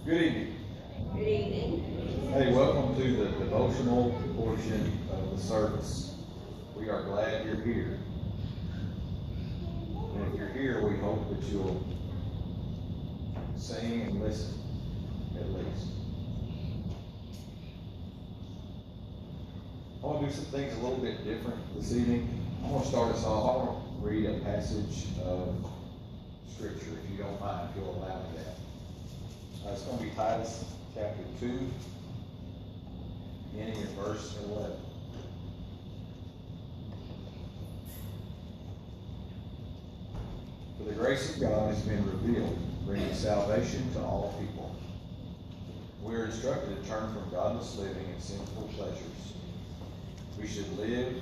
Good evening. Good evening. Hey, welcome to the devotional portion of the service. We are glad you're here. And if you're here, we hope that you'll sing and listen, at least. I want to do some things a little bit different this evening. I want to start us off. I want to read a passage of Scripture, if you don't mind, if you'll allow me that. It's going to be Titus chapter 2, beginning in verse 11. For the grace of God has been revealed, bringing salvation to all people. We are instructed to turn from godless living and sinful pleasures. We should live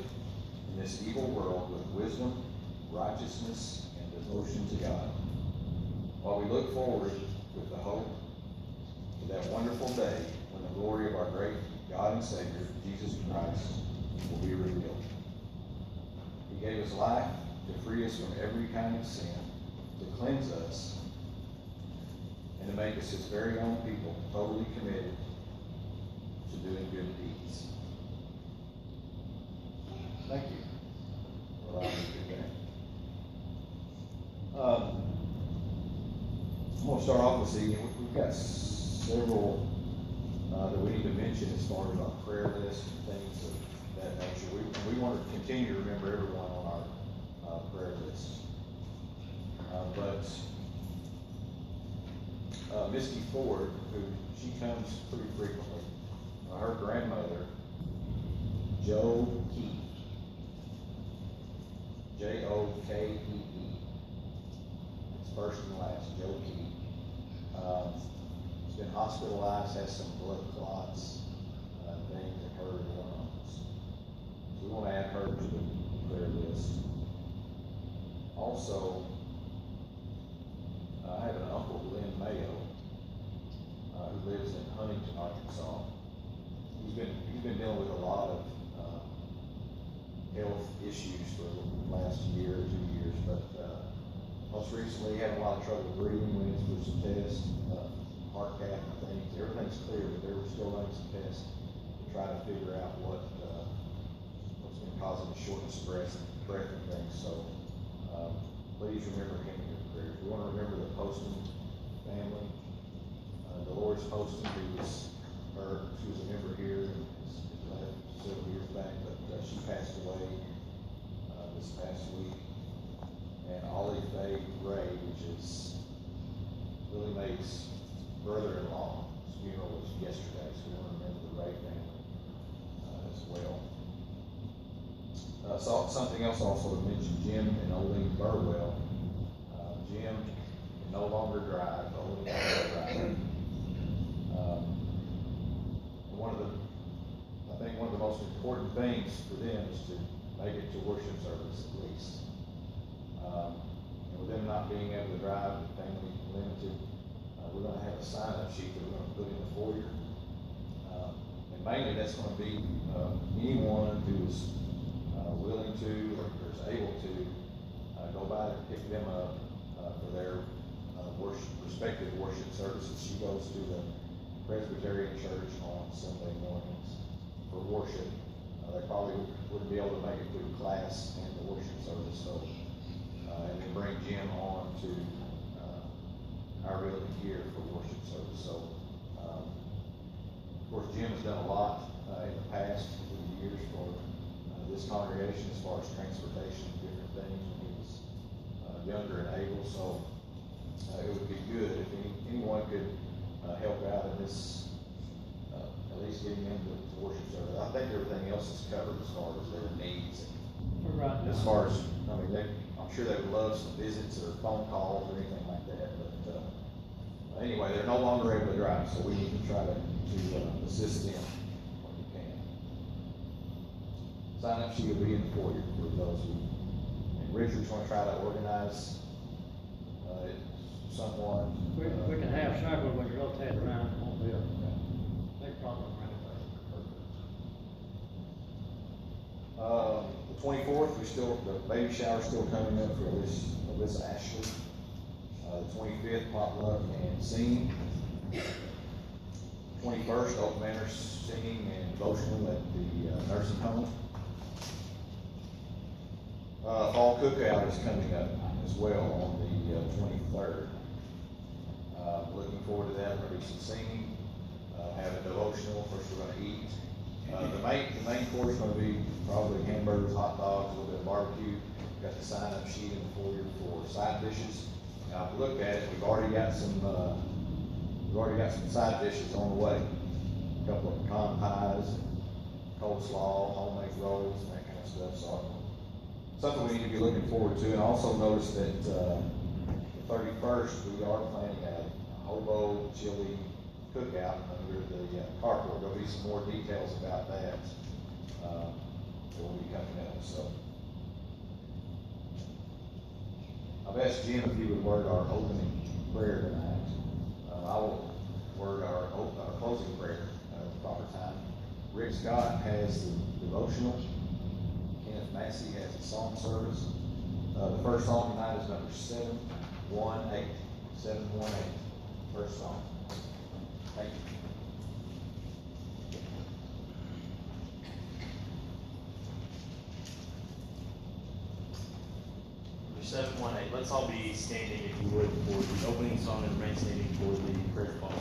in this evil world with wisdom, righteousness, and devotion to God, while we look forward with the hope to that wonderful day when the glory of our great God and Savior, Jesus Christ, will be revealed. He gave us life to free us from every kind of sin, to cleanse us, and to make us his very own people, totally committed to doing good deeds. Thank you for allowing me to do that. I'm going to start off this evening. We've got several that we need to mention as far as our prayer list and things of that nature. We want to continue to remember everyone on our prayer list. But Misty Ford, she comes pretty frequently, her grandmother, Jo Kee, Jokee, it's first and last, Jo Kee. She's been hospitalized, has some blood clots, things in her lungs. So we want to add her to the prayer list. Also, I have an uncle, Glenn Mayo, who lives in Huntington, Arkansas. He's been dealing with a lot of health issues for the last year or 2 years, but most recently he had a lot of trouble breathing. Went in for some tests, heart cath and things. Everything's clear, but they were still running some tests to try to figure out what's been causing the shortness of breath and things. So please remember him in your prayers. We want to remember the Poston family. Dolores Poston, she was a member here and has left several years back, but she passed away this past week. And Ollie Faye Ray, which is Willie Mae's brother-in-law, his funeral was yesterday, so we want to remember the Ray family as well. Something else also to mention, Jim and Oline Burwell. Jim can no longer drive, Oline can drive. I think one of the most important things for them is to make it to worship service at least. And with them not being able to drive, family limited, we're going to have a sign-up sheet that we're going to put in the foyer. And mainly that's going to be anyone who is willing to or is able to go by and pick them up for their respective worship services. She goes to the Presbyterian Church on Sunday mornings for worship. able to make it through class and the worship service, so, and then bring Jim on to, our building here for worship service, so, of course, Jim has done a lot, in the past, through the years for, this congregation as far as transportation and different things when he was, younger and able, so, it would be good if anyone could, help out in this, at least getting into worship service. I think everything else is covered as far as their needs. Right. As far as, I mean, I'm sure they would love some visits or phone calls or anything like that, but, anyway, they're no longer able to drive, so we need to try to assist them when we can. Sign up sheet will be in the foyer for those who, and Richard's gonna try to organize, someone. We can have several when you rotate around, it won't be a big problem right away. The 24th, the baby shower's still coming up for Alyssa Ashley. The 25th, potluck and singing. 21st, open manor singing and devotional at the nursing home. Fall cookout is coming up as well on the 23rd. Looking forward to that. There'll be some singing, have a devotional. First, we're going to eat. The main course is going to be probably hamburgers, hot dogs, a little bit of barbecue. Got the sign-up sheet in the foyer for side dishes. Now, if you look at it, we've already got some side dishes on the way. A couple of pecan pies, and coleslaw, homemade rolls, and that kind of stuff. So, something we need to be looking forward to. And I also noticed that the 31st, we are planning a hobo chili cookout under the carport. There'll be some more details about that that will be coming up. So I've asked Jim if he would word our opening prayer tonight. I will word our closing prayer at the proper time. Rick Scott has the devotional. Kenneth Massey has the song service. The first song tonight is number 718. 718. First song. Thank you. 718. Let's all be standing, if you would, for the opening song and remain standing for the prayer call.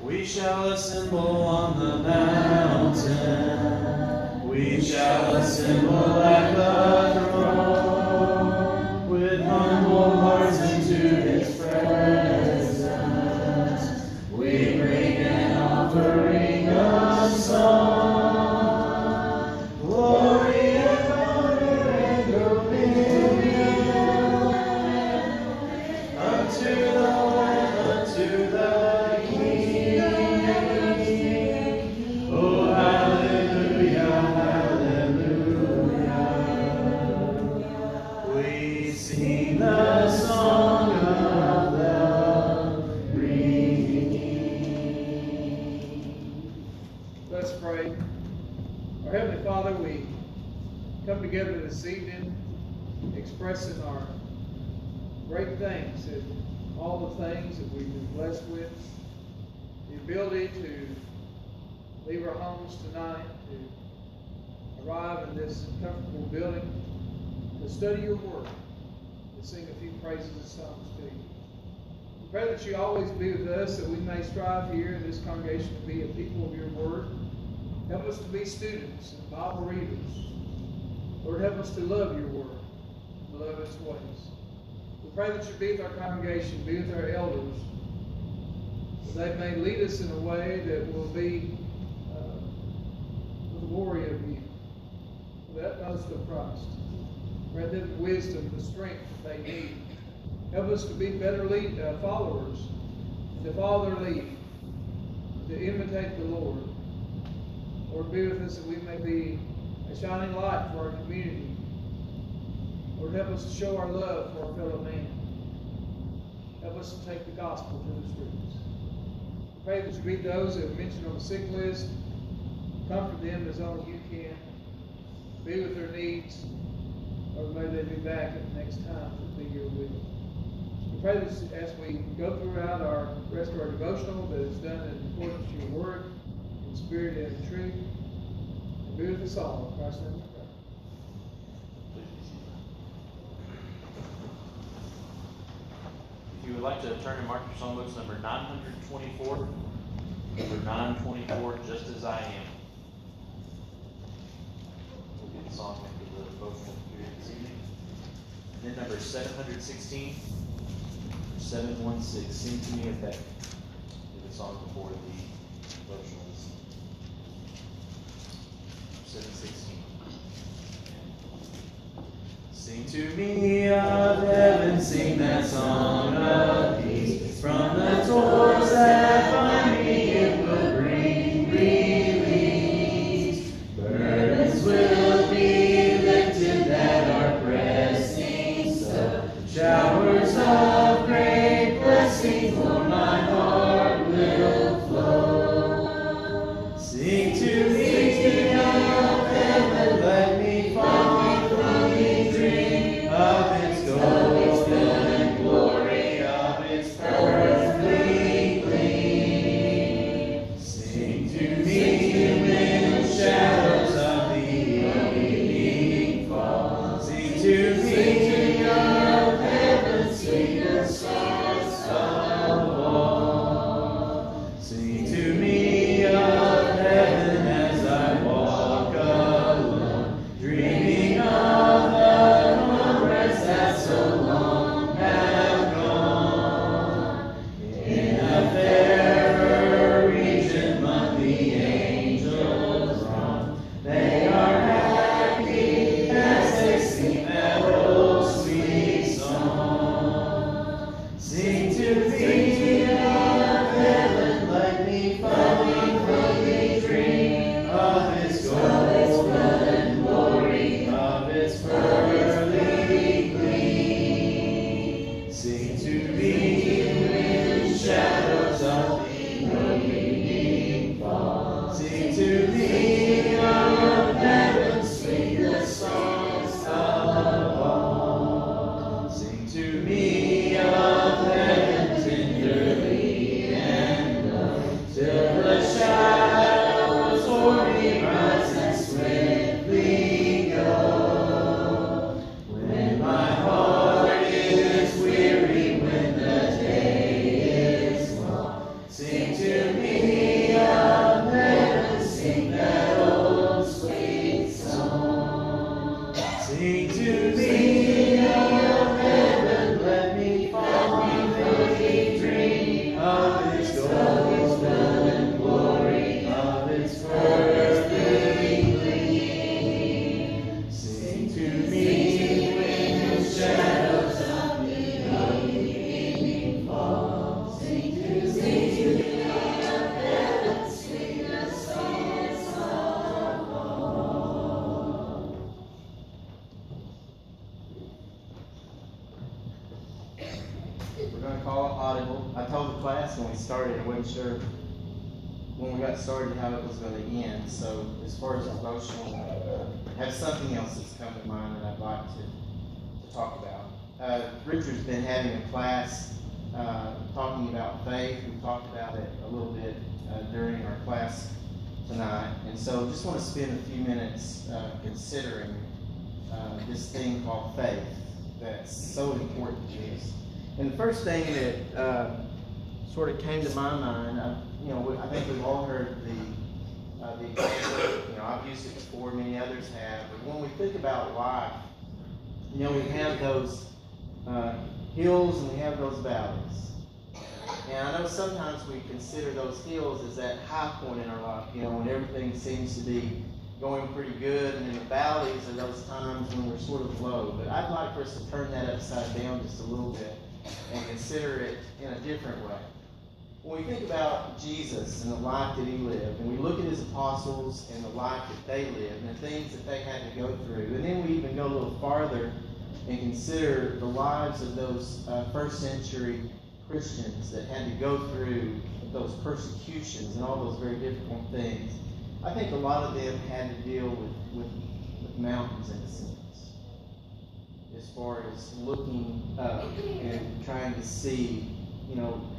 We shall assemble on the mountain. We shall assemble at the throne with humble hearts into His presence. We bring an offering of song. Glory and honor and dominion unto the Lamb, unto the King. Oh, hallelujah, hallelujah. We sing the song of the redeemed. Let's pray. Our Heavenly Father, we come together this evening expressing our great thanks and all the things that we've been blessed with. The ability to leave our homes tonight, to arrive in this comfortable building, to study your word, to sing a few praises and songs to you. We pray that you always be with us, that we may strive here in this congregation to be a people of your word. Help us to be students and Bible readers. Lord, help us to love your word, to love its ways. We pray that you be with our congregation, be with our elders, that they may lead us in a way that will be for the glory of you, for the utmost of Christ. Grant them the wisdom, the strength that they need. Help us to be better followers, to follow their lead, to imitate the Lord. Lord, be with us that we may be a shining light for our community. Lord, help us to show our love for our fellow man. Help us to take the gospel to the streets. We pray that you be those that are mentioned on the sick list. Comfort them as only you can. Be with their needs. Lord, may they be back at the next time to be your will. We pray that as we go throughout our rest of our devotional, that is done in accordance to your word, in spirit and in truth. And Be with us all. In Christ's name we pray. Please be seated. If you would like to turn and mark your songbooks, number 924, number 924, Just As I Am. We'll get the song after the devotional period this evening. And then number 716, 716, Sing to Me of Beck. Do the song before the devotionals. 716. Sing to me of heaven, sing that song of peace. From the toils that bind me, it will bring release. Burdens will be lifted that are pressing so. Showers of great blessings for my heart will flow. Sing to me of heaven, let me fondly dream of its golden glory, of its earthly gleam. Sing to me when the shadows of the evening fall. Sing to me of heaven, sing the songs of all. Sing to me of heaven as I walk alone, dreaming of the comforts that so long have gone. In a fairer region among the angels throng, they are happy as they sing that old sweet song. Sing to me of heaven, let me fondly dream of its golden glory, of its pearly gleam. Sing to me when shadows of the evening fall. Sing to me of heaven, sing the songs of all. Sing to me of heaven tenderly and low, till the shadows o'er me rise and swiftly go. When my heart is weary, when the day is long, sing to me of heaven, sing that old sweet song. Sing to me of heaven, let me fondly dream of its golden glory, of its earthly gleam. Sing to me when the shadows of the evening fall. Sing to me of heaven, sing the songs of all. We're going to call it audible. I told the class when we started, I wasn't sure when we got started how it was going to end. So as far as devotional, I have something else that's come to mind that I'd like to talk about. Richard's been having a class talking about faith. We talked about it a little bit during our class tonight. And so just want to spend a few minutes considering this thing called faith that's so important to us. And the first thing that sort of came to my mind, I think we've all heard the example. I've used it before, many others have. But when we think about life, we have those hills and we have those valleys. And I know sometimes we consider those hills as that high point in our life, when everything seems to be going pretty good, and then the valleys are those times when we're sort of low. But I'd like for us to turn that upside down just a little bit and consider it in a different way. When we think about Jesus and the life that he lived, and we look at his apostles and the life that they lived, and the things that they had to go through, and then we even go a little farther and consider the lives of those first century Christians that had to go through those persecutions and all those very difficult things. I think a lot of them had to deal with mountains in a sense, as far as looking up and trying to see,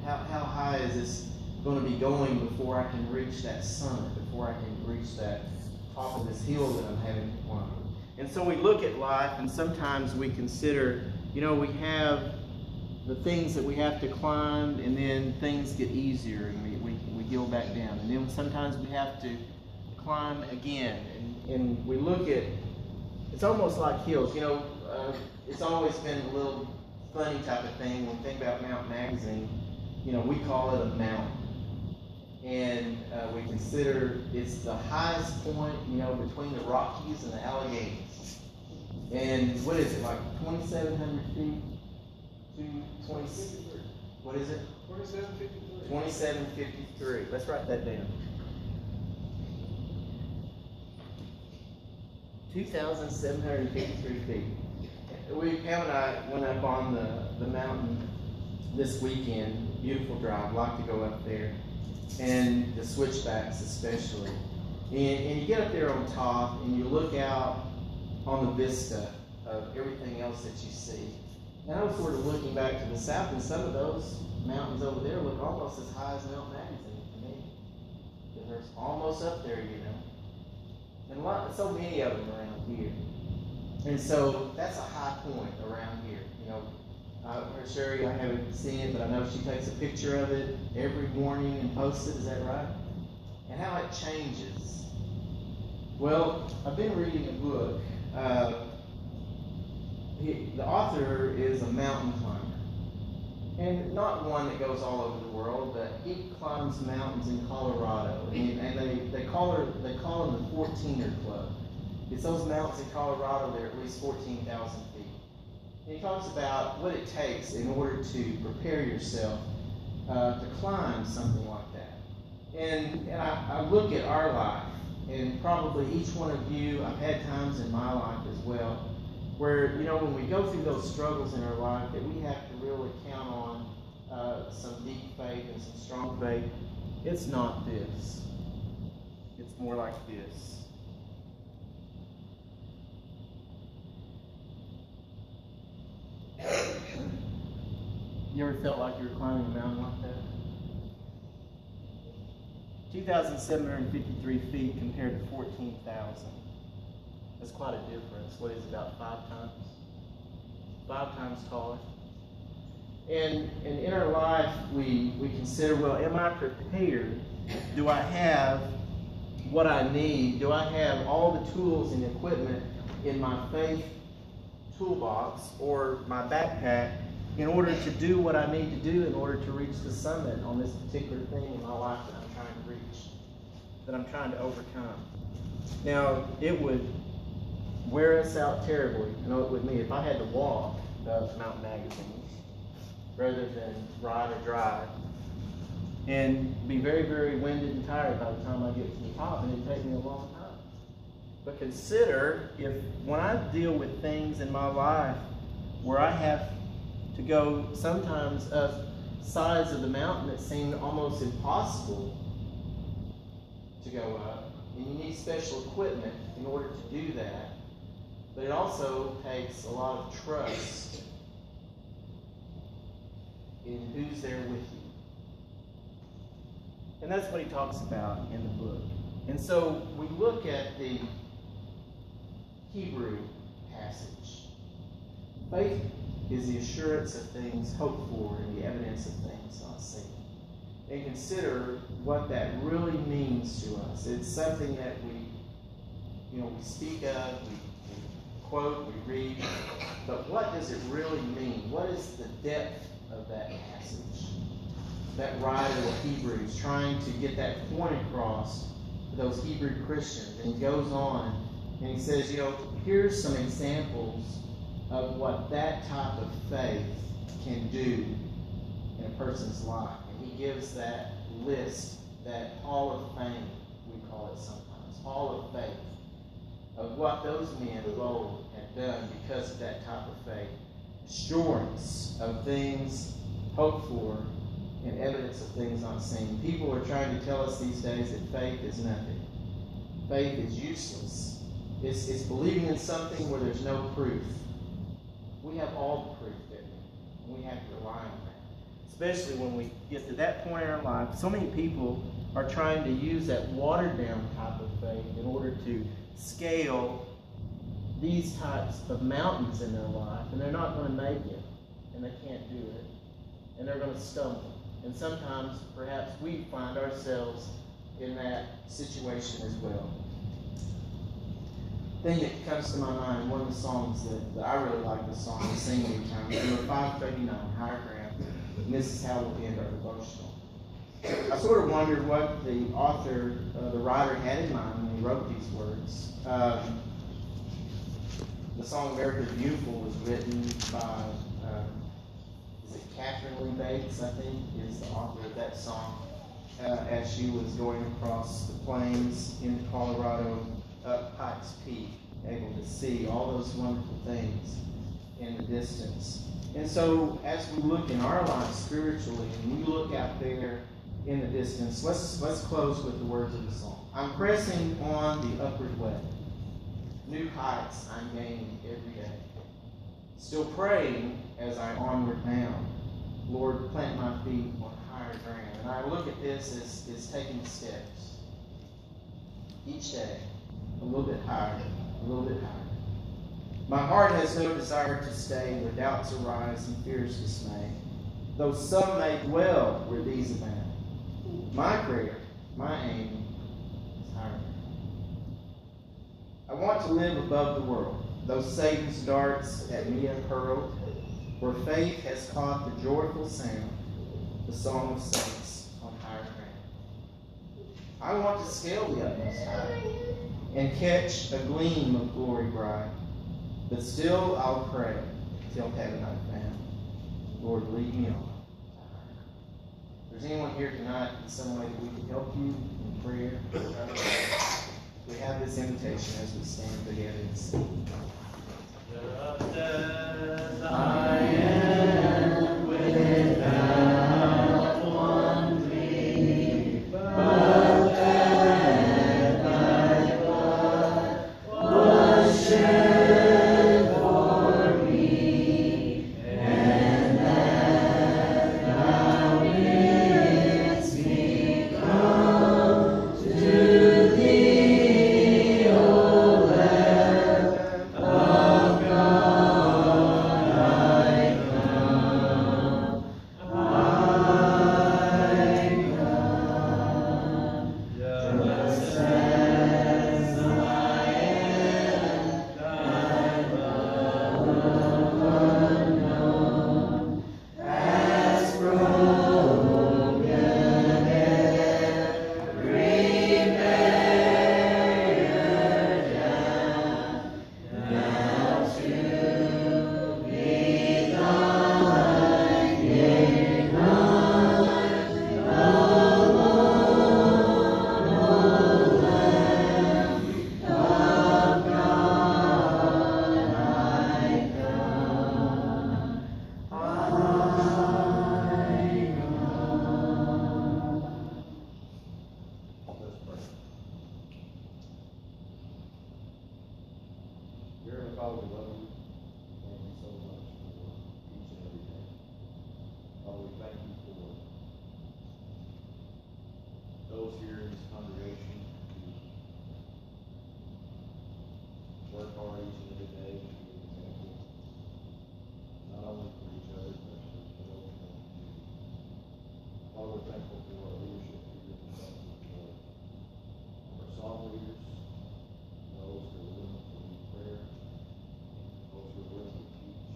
how high is this going to be going before I can reach that summit, before I can reach that top of this hill that I'm having to climb. And so we look at life, and sometimes we consider, we have the things that we have to climb, and then things get easier, and we go back down. And then sometimes we have to climb again, and we look at, it's almost like hills. It's always been a little funny type of thing when we think about Mount Magazine. We call it a mountain. And we consider it's the highest point, between the Rockies and the Alleghenies. And what is it, like 2,700 feet? What is it? 2753. 2753. Let's write that down. 2,753 feet. Pam and I went up on the mountain this weekend. Beautiful drive. Like to go up there. And the switchbacks especially. And you get up there on top and you look out on the vista of everything else that you see. And I was sort of looking back to the south, and some of those mountains over there look almost as high as Mount Magazine to me. Because they're almost up there, And so many of them around here. And so that's a high point around here. Sherry, I haven't seen it, but I know she takes a picture of it every morning and posts it. Is that right? And how it changes. Well, I've been reading a book. The author is a mountain climber. And not one that goes all over the world, but he climbs mountains in Colorado. And they call him the 14er Club. It's those mountains in Colorado that are at least 14,000 feet. And he talks about what it takes in order to prepare yourself to climb something like that. And I look at our life, and probably each one of you, I've had times in my life as well, where, when we go through those struggles in our life, that we have to really count on some deep faith and some strong faith. It's not this. It's more like this. You ever felt like you were climbing a mountain like that? 2,753 feet compared to 14,000. That's quite a difference. What is it, about 5 times? 5 times taller. And in our life, we consider, well, am I prepared? Do I have what I need? Do I have all the tools and equipment in my faith toolbox or my backpack in order to do what I need to do in order to reach the summit on this particular thing in my life that I'm trying to reach, that I'm trying to overcome? Now, it would wear us out terribly, with me, if I had to walk up Mount Magazine rather than ride or drive, and be very, very winded and tired by the time I get to the top, and it'd take me a long time. But consider when I deal with things in my life where I have to go sometimes up sides of the mountain that seem almost impossible to go up, and you need special equipment in order to do that. But it also takes a lot of trust in who's there with you. And that's what he talks about in the book. And so we look at the Hebrew passage. Faith is the assurance of things hoped for and the evidence of things not seen. And consider what that really means to us. It's something that we speak of, we quote, we read, but what does it really mean? What is the depth of that passage? That writer of Hebrews trying to get that point across to those Hebrew Christians. And he goes on and he says, here's some examples of what that type of faith can do in a person's life. And he gives that list, that Hall of Fame, we call it sometimes, Hall of Faith, of what those men of old had done because of that type of faith. Assurance of things hoped for and evidence of things not seen. People are trying to tell us these days that faith is nothing. Faith is useless. It's believing in something where there's no proof. We have all the proof, don't we? We have to rely on that. Especially when we get to that point in our life. So many people are trying to use that watered down type of faith in order to scale these types of mountains in their life, and they're not going to make it, and they can't do it, and they're going to stumble. And sometimes, perhaps, we find ourselves in that situation as well. The thing that comes to my mind, one of the songs that I really like the song to sing every time, is number 539, Higher Ground, and this is how we'll end our devotional. I sort of wondered what the author, the writer, had in mind when he wrote these words. The song America the Beautiful was written by, is it Catherine Lee Bates, I think, is the author of that song, as she was going across the plains into Colorado, up Pikes Peak, able to see all those wonderful things in the distance. And so, as we look in our lives spiritually, and we look out there in the distance, let's close with the words of the song. I'm pressing on the upward way. New heights I'm gaining every day. Still praying as I onward bound. Lord, plant my feet on higher ground. And I look at this as taking steps. Each day, a little bit higher, a little bit higher. My heart has no desire to stay where doubts arise and fears dismay, though some may dwell where these abound. My prayer, my aim is higher. I want to live above the world, though Satan's darts at me have hurled, where faith has caught the joyful sound, the song of saints on higher ground. I want to scale the utmost high and catch a gleam of glory bright, but still I'll pray till heaven I've found. Lord, lead me on. If there's anyone here tonight in some way that we can help you in prayer, we have this invitation as we stand together and sing. Just as I am without one plea, but that thy blood was shed for me, and that thou bidst me come to thee, O Lamb of God, I come, just as I am, thy love unknown has broken every barrier down. Now to be thine in thine alone, O Lamb of God, I come, Let's pray. Dear Heavenly Father, we love you. Thank you so much for each and every day. Father, we thank you for those here in this congregation who work hard each and every day to be an example, not only for each other, but for those who don't do. Father, we're thankful for our leadership here. We're thankful for our song leaders, those who are willing to lead prayer, those who are willing to teach,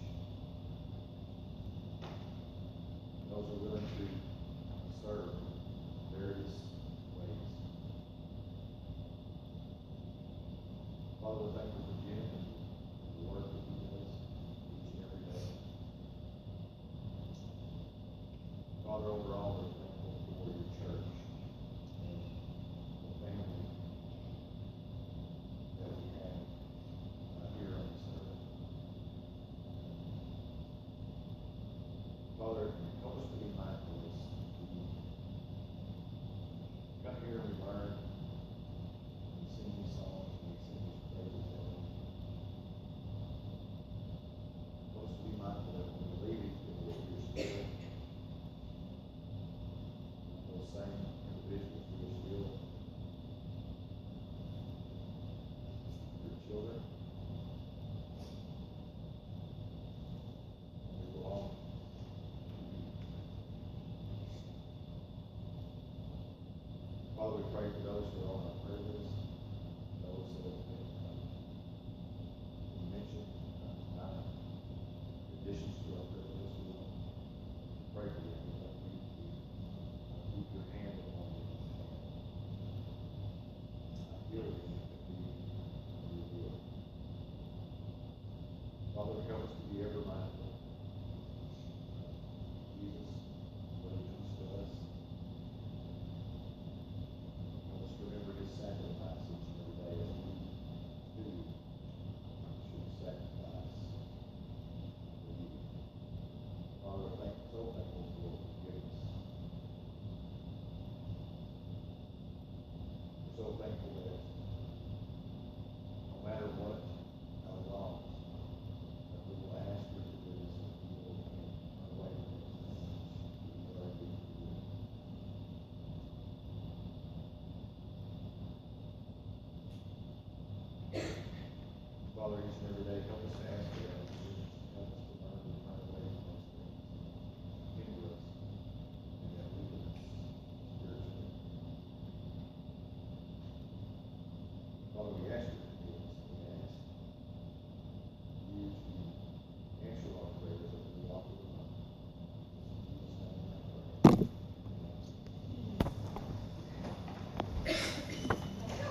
those who are willing to serve in various ways. Father, we're thankful for Jim and the work that he does each and every day. Father, overall, we're thankful for your church and the family that we have here on this earth. Father, help us to be mindful as we come here and we learn, we sing these songs, we sing these praises, Lord. we pray for those who are on our prayer list, those that have been mentioned tonight, additions to our prayer list, we want to pray for them. We want you to keep your hand upon them and heal them if it be your will. Father, help us to be ever mindful of Jesus, what he means to us. Help us remember his sacrifice each and every day as we should sacrifice for you. Father, so thankful for your forgiveness. We're so thankful that no matter what our wrongs, that we will ask your forgiveness and you will turn away from those things. We are being forgiven. Father, each and every day, help us to ask for our forgiveness. Help us to learn to turn away from those things that hinder us and that weaken us spiritually. Father, we ask you